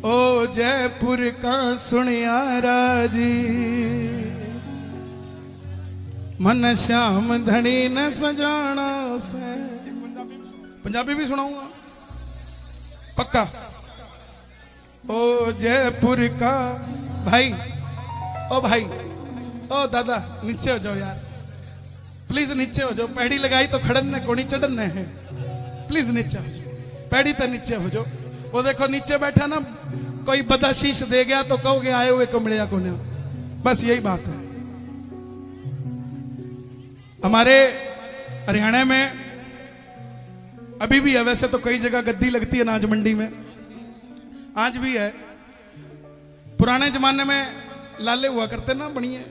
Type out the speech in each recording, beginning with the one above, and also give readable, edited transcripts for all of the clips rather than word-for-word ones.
ओ जयपुर का सुनियारा जी, मन श्याम धनी न सजाना से। पंजाबी भी सुनाऊंगा पक्का। ओ जयपुर का भाई, ओ भाई, ओ दादा नीचे हो जाओ यार, प्लीज नीचे हो जाओ। पैड़ी लगाई तो खड़न ने कोनी चढ़न है, प्लीज नीचे हो जाओ, पैड़ी तो नीचे हो जाओ। वो देखो नीचे बैठा ना, कोई बदाशीष दे गया तो कहोगे आए हुए को मिले को ना, बस यही बात है। हमारे हरियाणा में अभी भी है, वैसे तो कई जगह गद्दी लगती है अनाज मंडी में, आज भी है। पुराने जमाने में लाले हुआ करते ना बढ़िया,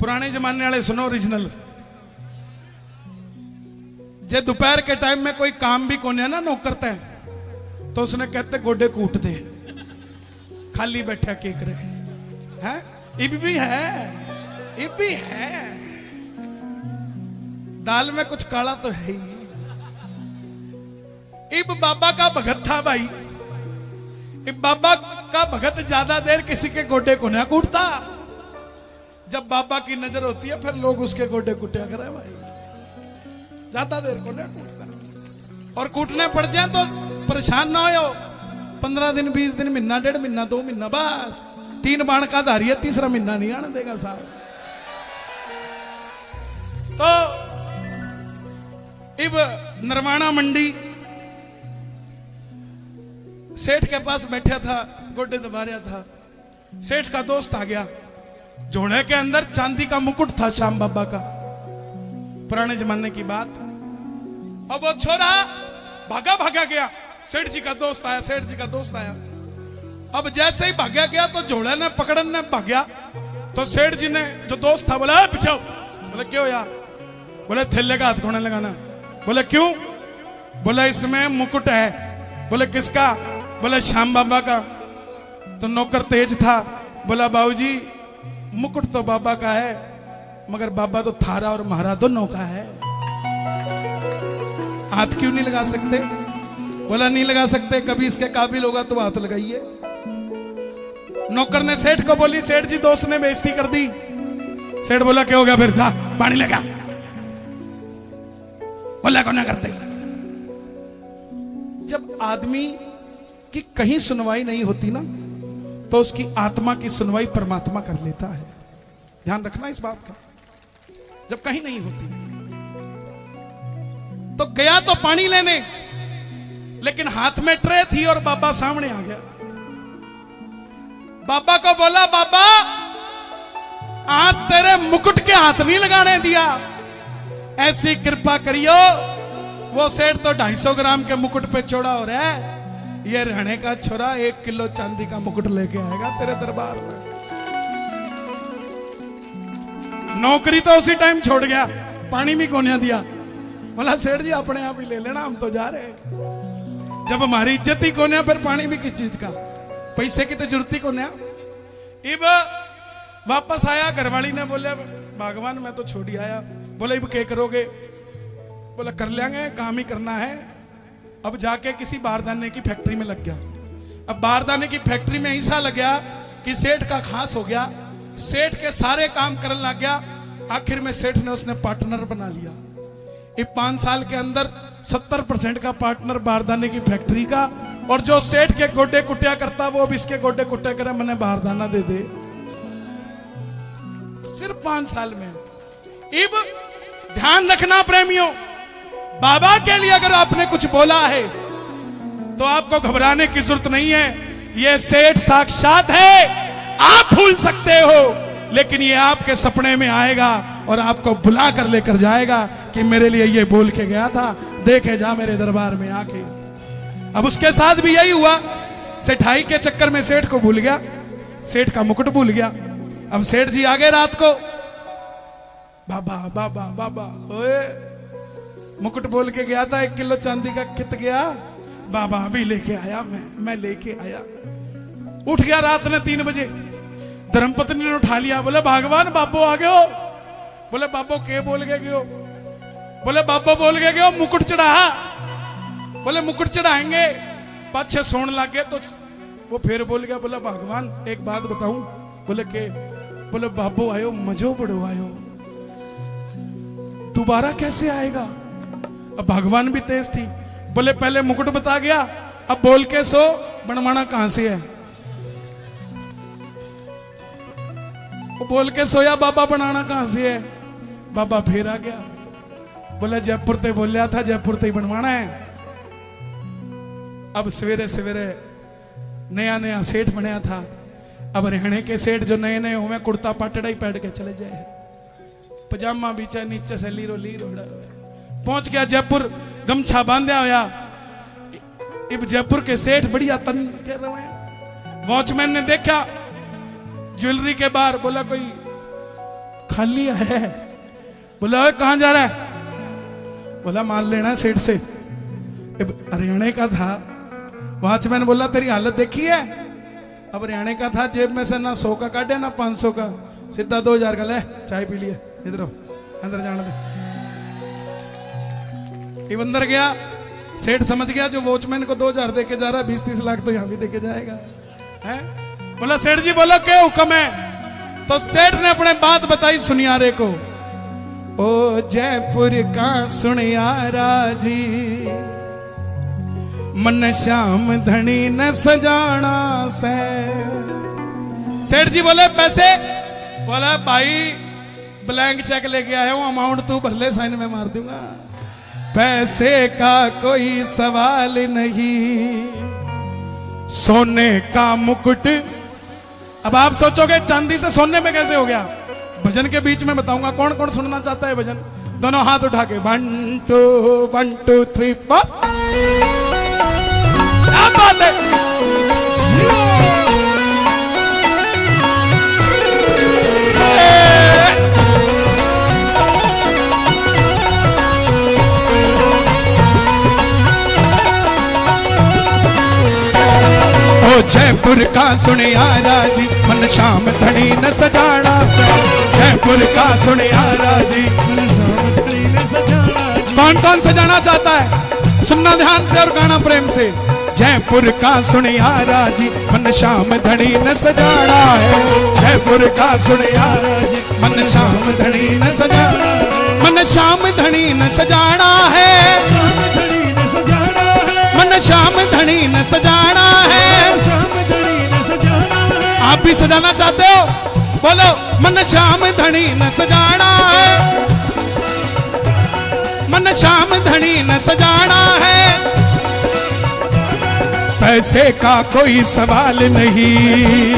पुराने जमाने वाले सुनो ओरिजिनल। जे दोपहर के टाइम में कोई काम भी कोने ना नौकरता है तो उसने कहते गोडे कूट दे, खाली बैठा के करे है। इब भी है, इब भी है, दाल में कुछ काला तो है ही। इब बाबा का भगत था भाई, इब बाबा का भगत ज्यादा देर किसी के गोडे को ना कूटता। जब बाबा की नजर होती है फिर लोग उसके गोडे कुटिया करे भाई, ज्यादा देर को ना कूटता। और कूटने पड़ जाए तो परेशान ना हो, 15 दिन 20 दिन, महीना 1.5 महीना 2 महीना, बस 3 बाण का धारी है, तीसरा महीना नहीं आने देगा साहब। तो इब नरवाना मंडी सेठ के पास बैठा था, गोडे दबा रहा था। सेठ का दोस्त आ गया, झोले के अंदर चांदी का मुकुट था श्याम बाबा का, पुराने जमाने की बात। अब वो छोरा भागा भागा गया, सेठ जी का दोस्त आया, सेठ जी का दोस्त आया। अब जैसे ही भागा गया तो झोले ने पकड़ने भाग्या, तो सेठ जी ने जो दोस्त था बोला पीछे। बोले क्यों यार? बोले थैले का हाथ खोने लगाना। बोले क्यों? बोले इसमें मुकुट है। बोले किसका? बोले श्याम बाबा का। तो नौकर तेज था, बोला बाबूजी मुकुट तो बाबा का है, मगर बाबा तो थारा और महारा दोनों का है, हाथ क्यों नहीं लगा सकते? बोला नहीं लगा सकते, कभी इसके काबिल होगा तो हाथ लगाइए। नौकर ने सेठ को बोली, सेठ जी दोस्त ने बेइज्जती कर दी। सेठ बोला क्या हो गया? फिर जा पानी लेगा। बोला कौन करते? जब आदमी की कहीं सुनवाई नहीं होती ना, तो उसकी आत्मा की सुनवाई परमात्मा कर लेता है। ध्यान रखना इस बात का। जब कहीं नहीं होती तो गया तो पानी लेने, लेकिन हाथ में ट्रे थी और बाबा सामने आ गया। बाबा को बोला बाबा आज तेरे मुकुट के हाथ नहीं लगाने दिया, ऐसी कृपा करियो। वो सेठ तो 250 ग्राम के मुकुट पे चौड़ा हो रहा है, ये रहने का छोरा 1 किलो चांदी का मुकुट लेके आएगा तेरे दरबार में। नौकरी तो उसी टाइम छोड़ गया, पानी भी कोने दिया। बोला सेठ जी अपने आप ही ले लेना, हम तो जा रहे हैं। जब हमारी इज्जत ही कोने, फिर पानी भी किस चीज का? पैसे की तो जरूरत ही कोने। इब वापस आया, घरवाली ने बोले भगवान मैं तो छोड़ ही आया। बोले इब क्या करोगे? बोला कर लेंगे, काम ही करना है। अब जाके किसी बारदाने की फैक्ट्री में लग गया। अब बारदाने की फैक्ट्री में ऐसा लग गया कि सेठ का खास हो गया, सेठ के सारे काम करने लग गया। आखिर में सेठ ने उसने पार्टनर बना लिया। ये 5 साल के अंदर 70% का पार्टनर बारदाने की फैक्ट्री का, और जो सेठ के गोडे कुटिया करता वो अब इसके गोडे कुटिया करे, मैंने बारदाना दे दे। सिर्फ 5 साल में। इब ध्यान रखना प्रेमियों, बाबा के लिए अगर आपने कुछ बोला है तो आपको घबराने की जरूरत नहीं है। ये सेठ साक्षात है, आप भूल सकते हो, लेकिन ये आपके सपने में आएगा और आपको बुला कर लेकर जाएगा कि मेरे लिए ये बोल के गया था, देखे जा मेरे दरबार में आके। अब उसके साथ भी यही हुआ, सेठाई के चक्कर में सेठ को भूल गया, सेठ का मुकुट भूल गया। अब सेठ जी आ गए रात को, बाबा बाबा बाबा, ओए मुकुट बोल के गया था 1 किलो चांदी का, कित गया? बाबा अभी लेके आया, मैं लेके आया। उठ गया रात ने 3 बजे, धर्मपत्नी ने उठा लिया। बोले भगवान बाबो आ गए हो। बोले बाबो के बोल के गयो? बोले बाबो बोल के गयो मुकुट चढ़ा। बोले मुकुट चढ़ाएंगे। पाछे सोन लग गए तो वो फिर बोल गया, बोला भगवान एक बात बताऊं? बोले के? बोले बाबू आयो मजो बड़ो आयो, दोबारा कैसे आएगा? अब भगवान भी तेज थी, बोले पहले मुकुट बता गया, अब बोल के सो बनवाना कहां से है? वो बोल के सोया, बाबा बनाना कहां से है? बाबा फिर आ गया, बोले जयपुर ते बोलिया था, जयपुर ते ही बनवाना है। अब सवेरे सवेरे नया नया सेठ बनया था, अब रहने के सेठ जो नए नए हुए कुर्ता पाटड़ा ही पहन के चले जाए, पजामा बीचा नीचे से लीरो लीरो पहुंच गया जयपुर, गमछा बांधा होया। अब जयपुर के सेठ बढ़िया तन के रहे। वॉचमैन ने देखा ज्वेलरी के बाहर, बोला कोई खाली है? बोला कहां जा रहा है? बोला माल लेना सेठ से। हरियाणा का था। वॉचमैन बोला तेरी हालत देखी है? अब हरियाणा का था, जेब में से ना 100 का काटे ना 500 का, सीधा 2000 का ले, चाय पी लिए, इधर अंदर जाने दे। ये अंदर गया, सेठ समझ गया जो वॉचमैन को 2000 देके जा रहा है, 20-30 लाख तो यहां भी देके जाएगा है? बोला सेठ जी बोलो क्या हुक्म है? तो सेठ ने अपने बात बताई सुनियारे को। ओ जयपुर का सुनियारा जी, मन श्याम धनी न सजाना से। सेठ जी बोले पैसे? बोला भाई ब्लैंक चेक लेके आया हूं, अमाउंट तू भर ले, साइन में मार दूंगा, पैसे का कोई सवाल नहीं, सोने का मुकुट। अब आप सोचोगे चांदी से सोने में कैसे हो गया? भजन के बीच में बताऊंगा। कौन कौन सुनना चाहता है भजन? दोनों हाथ उठा के 1 2 3 4। क्या बात है? जयपुर का सुनियारा जी, मन श्याम धनी न सजाना से। जयपुर का सुनियारा जी, कौन कौन सजाना चाहता है? सुनना ध्यान से और गाना प्रेम से। जयपुर का सुनियारा जी, मन श्याम धनी न सजाना है। जयपुर का सुनियारा जी, मन श्याम धनी न सजाना, मन श्याम धनी न सजाना है, मन श्याम धनी न सजाना है। आप भी सजाना चाहते हो? बोलो मन श्याम धनी न सजाना है, मन श्याम धनी न सजाना है। पैसे का कोई सवाल नहीं,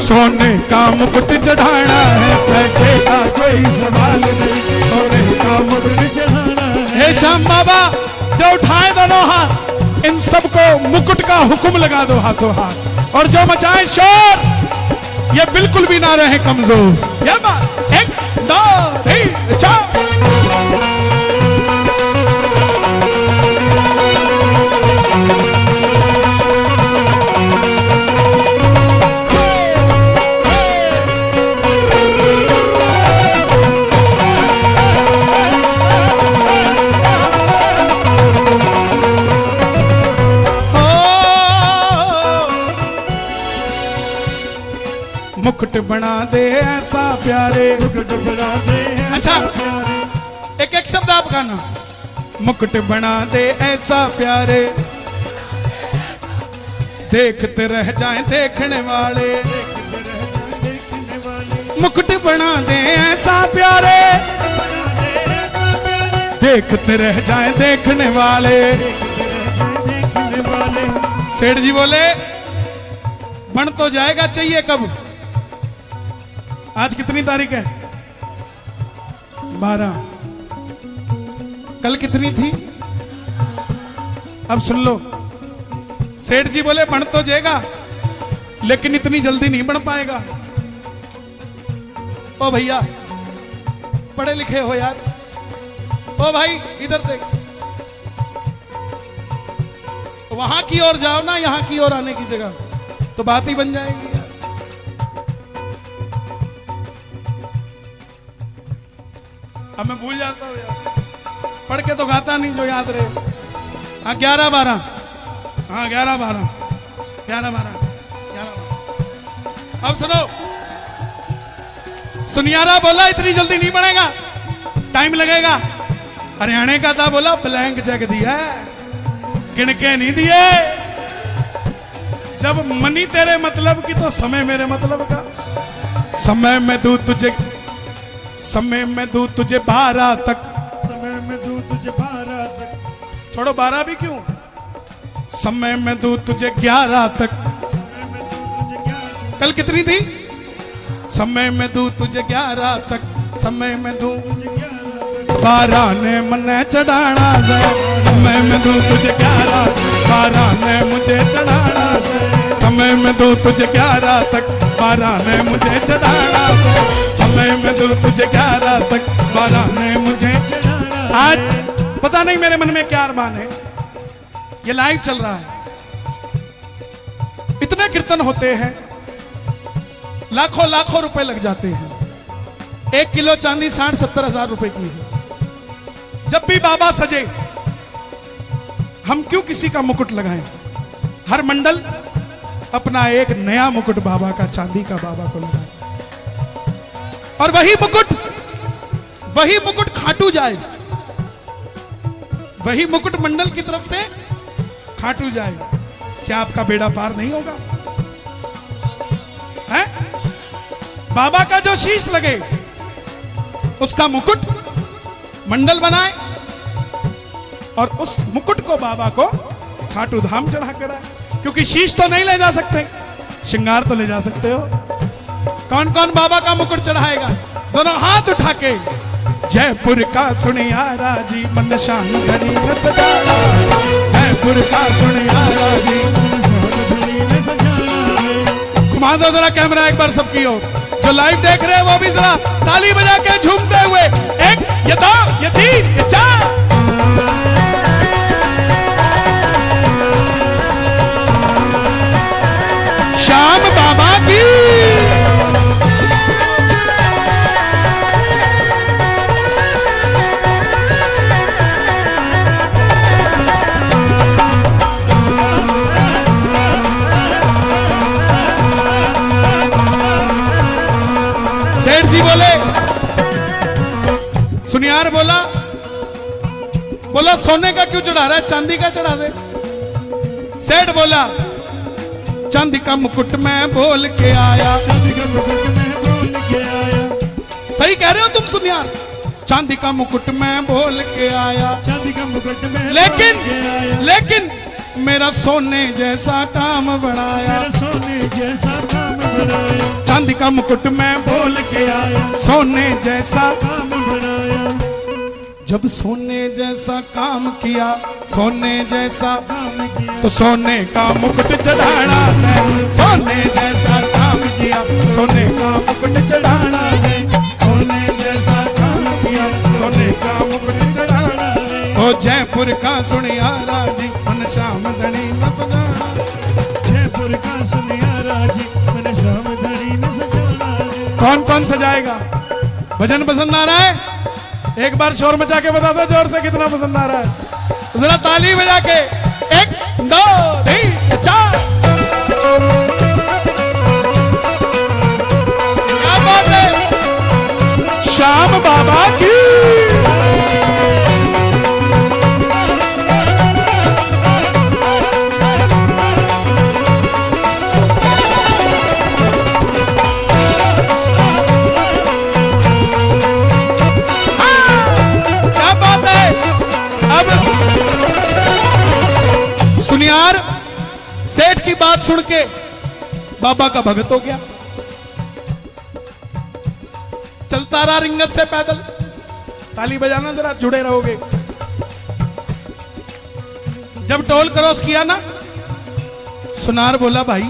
सोने का मुकुट चढ़ाना है। पैसे का कोई सवाल नहीं, सोने का मुकुट चढ़ाना है। हे श्याम बाबा जो उठाए दोनों हाथ, इन सबको मुकुट का हुक्म लगा दो हाथों हाथ, और जो मचाए शोर ये बिल्कुल भी ना रहे कमजोर। ये बात 1 2 3 4। मुकुट बना दे ऐसा प्यारे, मुकुट बना दे। अच्छा एक एक शब्द आप गाना। मुकुट बना दे ऐसा प्यारे, देखते रह जाएं देखने वाले। मुकुट बना दे ऐसा प्यारे, देखते रह जाएं देखने वाले। सेठ जी बोले बन तो जाएगा, चाहिए कब? आज कितनी तारीख है? 12। कल कितनी थी? अब सुन लो। सेठ जी बोले बन तो जाएगा, लेकिन इतनी जल्दी नहीं बन पाएगा। ओ भैया पढ़े लिखे हो यार, ओ भाई इधर देख, वहां की ओर जाओ ना, यहां की ओर आने की जगह, तो बात ही बन जाएगी यार। अब मैं भूल जाता हूँ यार, पढ़ के तो गाता नहीं जो याद रहे। 11 12 हाँ 11-12 11-12 अब सुनो, सुनियारा बोला इतनी जल्दी नहीं बढ़ेगा, टाइम लगेगा। हरियाणे का था, बोला ब्लैंक चेक दिया, गिन के नहीं दिए। जब मनी तेरे मतलब की तो समय मेरे मतलब का। समय में दूं तुझे 12 तक, समय में दूं तुझे 12 तक, छोड़ो 12 भी क्यों, समय में दूं तुझे 11 तक। कल कितनी थी, समय में दूं तुझे 11 तक, समय में दूं 12 ने मने चढ़ाना है, समय में दूं तुझे 11, 12 ने मुझे चढ़ाना है, समय में दूं तुझे 11 तक, 12 ने मुझे चढ़ाना है, समय में दूं तुझे 11 तक, 12 ने मुझे चढ़ाना। आज पता नहीं मेरे मन में क्या अरमान है, ये लाइव चल रहा है, इतने कीर्तन होते हैं, लाखों लाखों रुपए लग जाते हैं। 1 किलो चांदी 60-70 हजार रुपए की है। जब भी बाबा सजे, हम क्यों किसी का मुकुट लगाएं? हर मंडल अपना एक नया मुकुट बाबा का, चांदी का बाबा को लगाए, और वही मुकुट खाटू जाए, वही मुकुट मंडल की तरफ से खाटू जाए। क्या आपका बेड़ा पार नहीं होगा? है? बाबा का जो शीश लगे उसका मुकुट मंडल बनाए, और उस मुकुट को बाबा को खाटू धाम चढ़ा कर आए। क्योंकि शीश तो नहीं ले जा सकते, श्रृंगार तो ले जा सकते हो। कौन कौन बाबा का मुकुट चढ़ाएगा? दोनों हाथ उठा के, जयपुर का सुनियारा जी मन शान घड़ी न सजाना, जयपुर का सुनियारा जी मन शान घड़ी न सजाना। घुमा दो जरा कैमरा एक बार सबकी ओर, जो लाइव देख रहे हैं वो भी जरा ताली बजा के झूमते हुए, 1 ये 2 ये 3 ये 4। श्याम बाबा की सेठ जी बोले, सुनियार बोला सोने का क्यों चढ़ा रहा है, चांदी का चढ़ा दे। सेठ बोला, चांदी का मुकुट मैं बोल के आया, चांदी का मुकुट मैं बोल के आया। सही कह रहे हो तुम सुनियार, चांदी का मुकुट मैं बोल के आया, चांदी का मुकुट मैं लेकिन मेरा सोने जैसा काम बनाया, मेरा सोने जैसा काम बनाया। चांदी का मुकुट मैं बोल के आया, सोने जैसा काम बनाया। जब सोने जैसा काम किया, सोने जैसा काम किया, तो सोने का मुकुट चढ़ाना है, सोने जैसा काम किया, सोने का मुकुट चढ़ाना है, सोने जैसा काम किया, सोने का मुकुट चढ़ाना है। ओ जयपुर का सुनियारा जी मन श्याम धनी न सजाना, जयपुर का सुनियारा जी मन श्याम धनी न सजाना। कौन कौन सजाएगा? भजन पसंद आ रहा है? एक बार शोर मचा के बता दो जोर से कितना पसंद आ रहा है, जरा ताली बजा के। 1 2 3 4। क्या बात है, श्याम बाबा की। सुनियार सेठ की बात सुन के बाबा का भगत हो गया, चलता रहा रिंगत से पैदल। ताली बजाना जरा, जुड़े रहोगे। जब टोल क्रॉस किया ना, सुनार बोला, भाई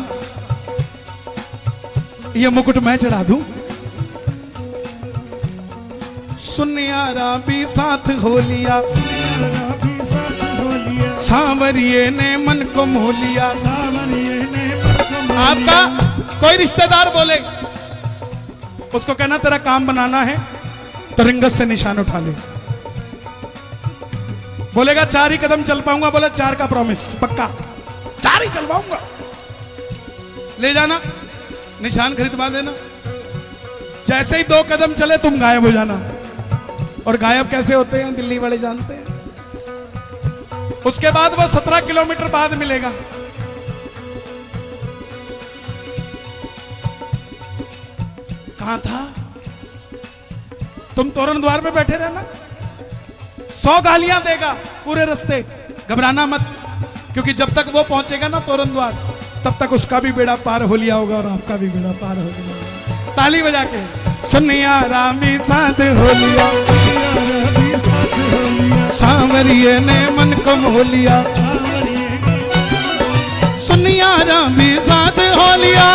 ये मुकुट मैं चढ़ा दूं। सुनियारा भी साथ हो लिया, सांवरिये ने मन को मोह लिया। आपका कोई रिश्तेदार बोले, उसको कहना तेरा काम बनाना है तो रिंगत से निशान उठा ले। बोलेगा 4 ही कदम चल पाऊंगा, बोला 4 का प्रॉमिस पक्का। चार ही चलवाऊंगा। ले जाना, निशान खरीदवा देना। जैसे ही 2 कदम चले तुम गायब हो जाना। और गायब कैसे होते हैं दिल्ली वाले जानते हैं। उसके बाद वो 17 किलोमीटर बाद मिलेगा। कहां था? तुम तोरण द्वार पे बैठे रहना। 100 गालियां देगा पूरे रास्ते, घबराना मत, क्योंकि जब तक वो पहुंचेगा ना तोरण द्वार, तब तक उसका भी बेड़ा पार हो लिया होगा और आपका भी बेड़ा पार हो लिया होगा। ताली बजा के सुनिया रामी साथ हो लिया, सांवरिये ने मन को मोह लिया। सुनिया रामी साथ हो लिया,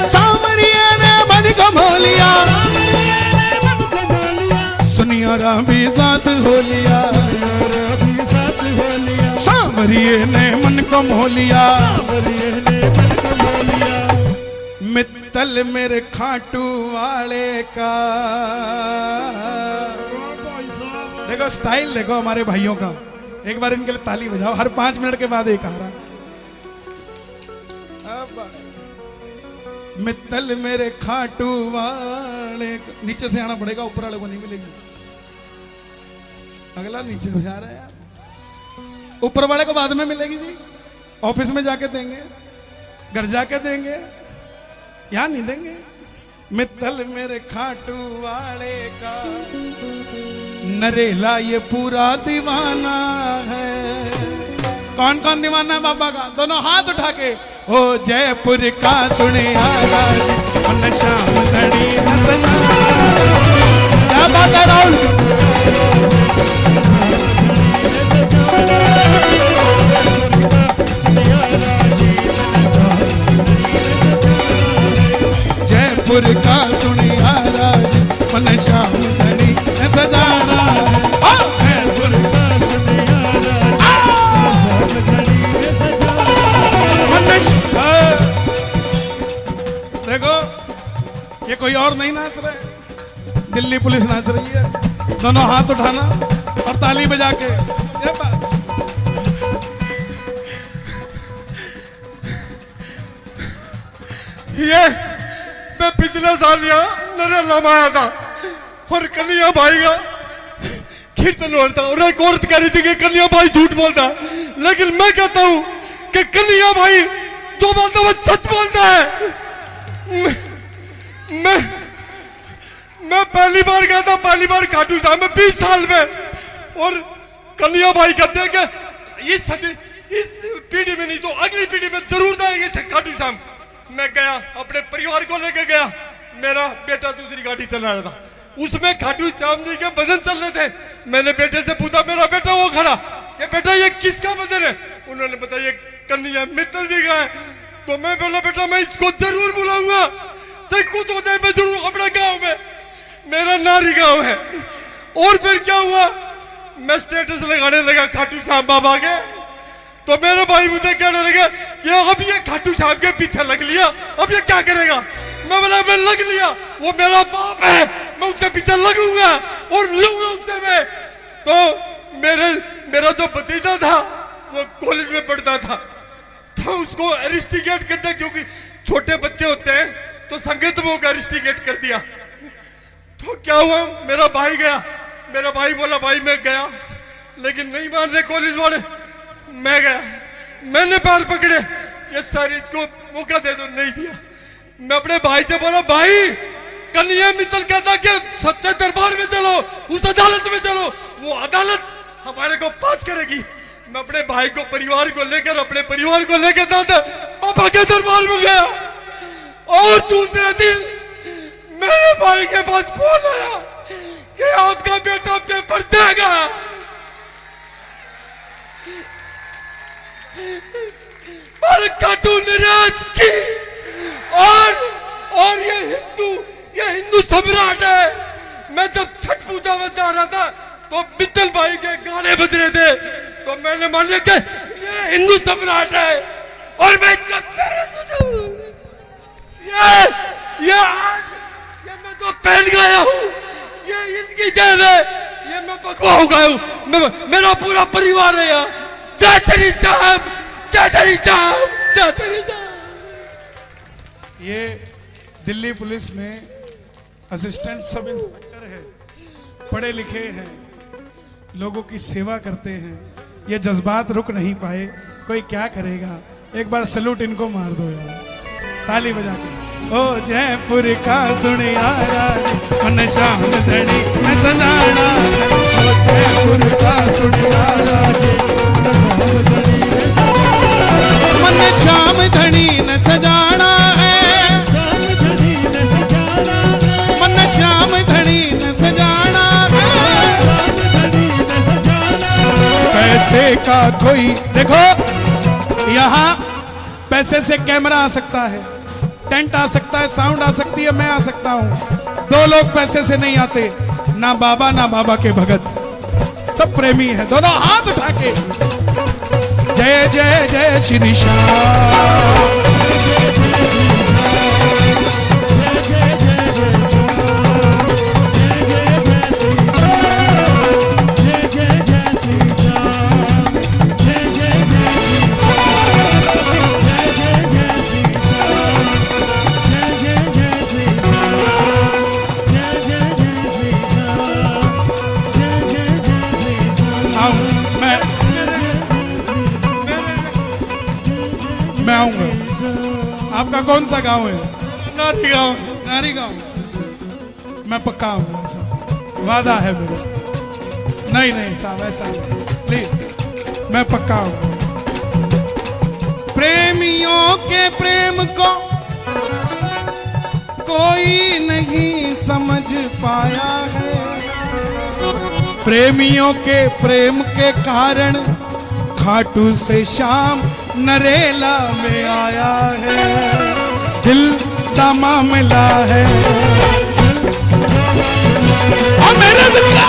सांवरिये ने मन को मोह लिया। सुनिया रामी साथ हो लिया, सांवरिये ने मन को मोह लिया। मित्तल मेरे खाटू वाले का। देखो स्टाइल देखो हमारे भाइयों का। एक बार इनके लिए ताली बजाओ। हर 5 मिनट के बाद एक आ रहा। मित्तल मेरे खाटू वाले का। नीचे से आना पड़ेगा, ऊपर वाले को नहीं मिलेगी। अगला नीचे से आ रहा है यार। ऊपर वाले को बाद में मिलेगी जी, ऑफिस में जाके देंगे, घर जाके देंगे, यहां नहीं देंगे। मित्तल मेरे खाटू वाले का, नरेला ये पूरा दीवाना है। कौन कौन दीवाना है बाबा का? दोनों हाथ उठा के। ओ जयपुर का सुने आवाज, शाम घड़ी हंसना। क्या बात है राहुल? जयपुर का सुने आवाज, मन शाम घड़ी सजाना। जयपुर का सुने आवाज। देखो ये कोई और नहीं नाच रहे, दिल्ली पुलिस नाच रही है। दोनों हाथ उठाना और ताली बजा के। ये बात ये मैं पिछले साल यहाँ नरेला में आया था और कन्हैया भाई का कीर्तन हो रहा था और एक औरत कह रही थी कि कन्हैया भाई झूठ बोलता है, लेकिन मैं कहता हूँ कि कन्हैया भाई जो बोलता है वो सच बोलता है। मैं पहली बार गया था, पहली बार खाटू श्याम में 20 साल में, और कन्हैया भाई कहते हैं कि इस पीढ़ी में नहीं तो अगली पीढ़ी में जरूर जाएंगे खाटू श्याम। मैं गया, अपने परिवार को लेकर गया। मेरा बेटा दूसरी गाड़ी चला रहा था, उसमें खाटू श्याम जी के भजन चल रहे थे। मैंने बेटे से पूछा, मेरा बेटा वो खड़ा, ये बेटा ये किसका भजन है? उन्होंने बताया ये कन्हैया मित्तल जी का है। तो मैं बोला बेटा मैं इसको जरूर बुलाऊंगा, चाहे कुछ हो जाए मैं जरूर अपने गाँव में, मेरा नारी गाँव है। और फिर क्या हुआ, मैं स्टेटस लगाने लगा खाटू श्याम बाबा के, तो मेरे भाई मुझे कहने लगे कि अब ये खाटू श्याम के पीछे लग लिया, अब ये क्या करेगा? मैं बोला मैं लग लिया, वो मेरा बाप है, मैं उसके पीछे लगूंगा और लूंगा उससे मैं। तो मेरा जो भतीजा था वो कॉलेज में पढ़ता था, तो उसको अरिस्टिकेट करते, क्योंकि छोटे बच्चे होते हैं तो संगीत में उसको अरिस्टिकेट कर दिया। तो क्या हुआ, मेरा भाई गया, मेरा भाई बोला भाई मैं गया, लेकिन नहीं मान रहे कॉलेज वाले। मैं गया, मैंने पैर पकड़े, ये सर इसको मौका दे दो, नहीं दिया। मैं अपने भाई से बोला भाई कन्हैया मित्तल कहता कि सच्चे दरबार में चलो, उस अदालत में चलो, वो अदालत हमारे को पास करेगी। मैं अपने भाई को, परिवार को लेकर, अपने परिवार को लेकर दादा पापा के दरबार में गया, और दूसरे दिन मेरे भाई के पास फोन आया कि आपका बेटा पेपर देगा। खाटू निराश की, और ये हिंदू सम्राट है। मैं जब छठ पूजा में जा रहा था तो मित्तल भाई के गाने बज रहे थे, तो मैंने मान लिया कि ये हिंदू सम्राट है और मैं इसका ये मैं तो पहन गया हूँ, ये इनकी जान है, ये मैं पकवा हो गया हूँ, मेरा पूरा परिवार है यहाँ। जय श्री राम, जय श्री राम, जय श्री राम। ये दिल्ली पुलिस में असिस्टेंट सब इंस्पेक्टर है, पढ़े लिखे हैं, लोगों की सेवा करते हैं। ये जज्बात रुक नहीं पाए, कोई क्या करेगा। एक बार सैल्यूट इनको मार दो यार, ताली बजा के। ओ जयपुर का सुनियारा मन श्याम धनी न सजाना, ओ जयपुर का सुनियारा मन श्याम धनी न सजाना है, मन श्याम धनी न सजाना है। पैसे का कोई देखो, यहाँ पैसे से कैमरा आ सकता है, टेंट आ सकता है, साउंड आ सकती है, मैं आ सकता हूं। दो लोग पैसे से नहीं आते, ना बाबा ना बाबा के भगत, सब प्रेमी है। दोनों हाथ उठा के जय जय जय श्री श्याम। मैं आऊंगा। आपका कौन सा गांव है? नारी गांव। नारी गांव। मैं पक्का आऊंगा साहब, वादा है मेरा। नहीं नहीं साहब ऐसा नहीं, प्लीज मैं पक्का आऊंगा। प्रेमियों के प्रेम को कोई नहीं समझ पाया है, प्रेमियों के प्रेम के कारण खाटू से श्याम नरेला में आया है। दिल का मामला है और मेरे दिल का